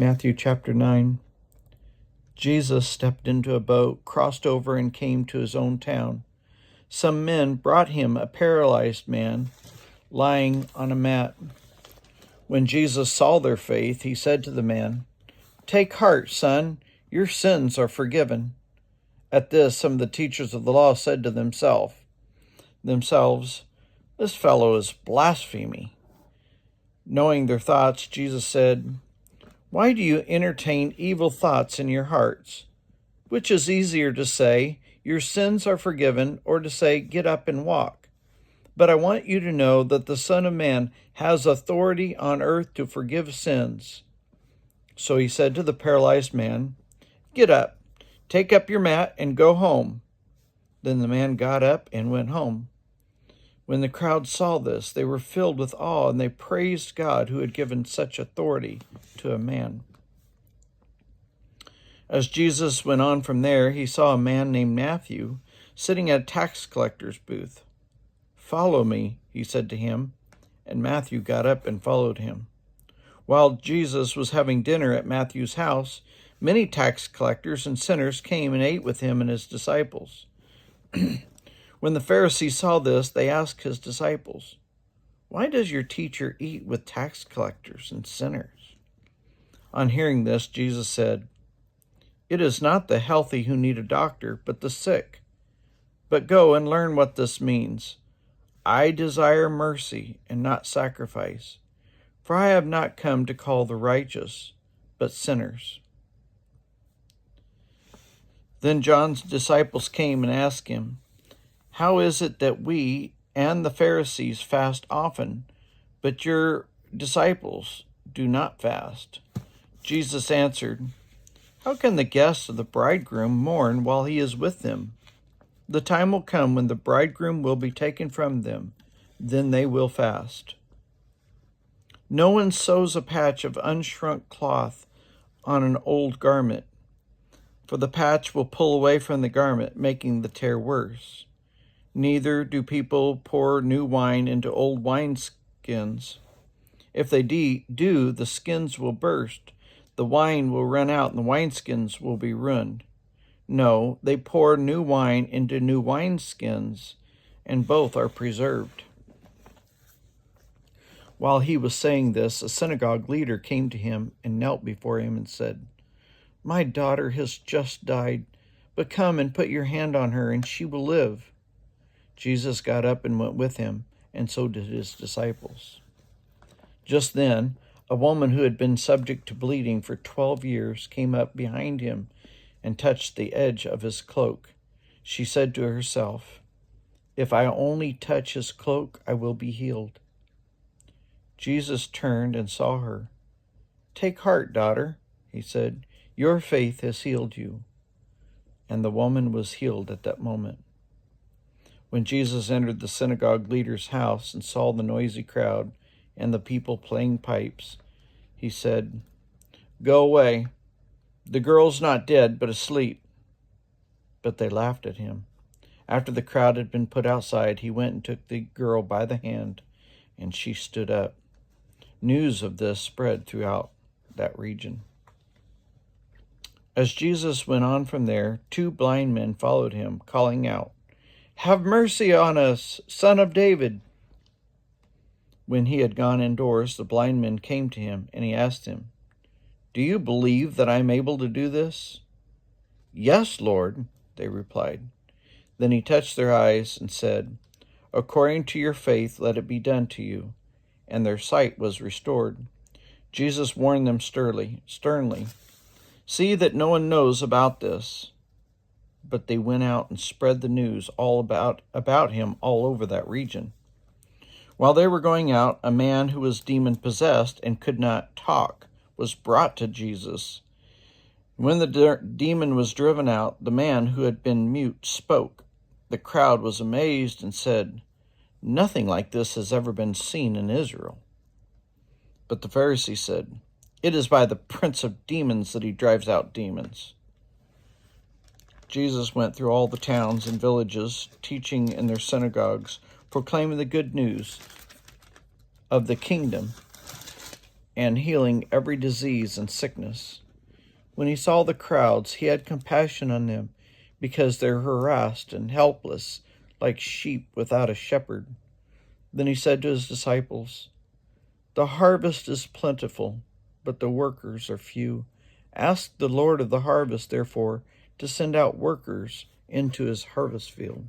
Matthew chapter 9. Jesus stepped into a boat, crossed over, and came to his own town. Some men brought him a paralyzed man lying on a mat. When Jesus saw their faith, he said to the man, "Take heart, son, your sins are forgiven." At this, some of the teachers of the law said to themselves, "This fellow is blaspheming." Knowing their thoughts, Jesus said, "Why do you entertain evil thoughts in your hearts? Which is easier to say, 'Your sins are forgiven,' or to say, 'Get up and walk'? But I want you to know that the Son of Man has authority on earth to forgive sins." So he said to the paralyzed man, "Get up, take up your mat, and go home." Then the man got up and went home. When the crowd saw this, they were filled with awe, and they praised God who had given such authority to a man. As Jesus went on from there, he saw a man named Matthew sitting at a tax collector's booth. "Follow me," he said to him, and Matthew got up and followed him. While Jesus was having dinner at Matthew's house, many tax collectors and sinners came and ate with him and his disciples. When the Pharisees saw this, they asked his disciples, "Why does your teacher eat with tax collectors and sinners?" On hearing this, Jesus said, "It is not the healthy who need a doctor, but the sick. But go and learn what this means. I desire mercy and not sacrifice, for I have not come to call the righteous, but sinners." Then John's disciples came and asked him, "How is it that we and the Pharisees fast often, but your disciples do not fast?" Jesus answered, "How can the guests of the bridegroom mourn while he is with them? The time will come when the bridegroom will be taken from them. Then they will fast. No one sews a patch of unshrunk cloth on an old garment, for the patch will pull away from the garment, making the tear worse. Neither do people pour new wine into old wineskins. If they do, the skins will burst, the wine will run out, and the wineskins will be ruined. No, they pour new wine into new wineskins, and both are preserved." While he was saying this, a synagogue leader came to him and knelt before him and said, "My daughter has just died, but come and put your hand on her, and she will live." Jesus got up and went with him, and so did his disciples. Just then, a woman who had been subject to bleeding for 12 years came up behind him and touched the edge of his cloak. She said to herself, "If I only touch his cloak, I will be healed." Jesus turned and saw her. "Take heart, daughter," he said. "Your faith has healed you." And the woman was healed at that moment. When Jesus entered the synagogue leader's house and saw the noisy crowd and the people playing pipes, he said, "Go away. The girl's not dead, but asleep." But they laughed at him. After the crowd had been put outside, he went and took the girl by the hand, and she stood up. News of this spread throughout that region. As Jesus went on from there, 2 blind men followed him, calling out, "Have mercy on us, Son of David." When he had gone indoors, the blind men came to him, and he asked him, "Do you believe that I am able to do this?" "Yes, Lord," they replied. Then he touched their eyes and said, "According to your faith, let it be done to you." And their sight was restored. Jesus warned them sternly, "See that no one knows about this." But they went out and spread the news all about him all over that region. While they were going out, a man who was demon-possessed and could not talk was brought to Jesus. When the demon was driven out, the man who had been mute spoke. The crowd was amazed and said, "Nothing like this has ever been seen in Israel." But the Pharisees said, "It is by the prince of demons that he drives out demons." Jesus went through all the towns and villages, teaching in their synagogues, proclaiming the good news of the kingdom, and healing every disease and sickness. When he saw the crowds, he had compassion on them, because they were harassed and helpless, like sheep without a shepherd. Then he said to his disciples, "The harvest is plentiful, but the workers are few. Ask the Lord of the harvest, therefore, to send out workers into his harvest field."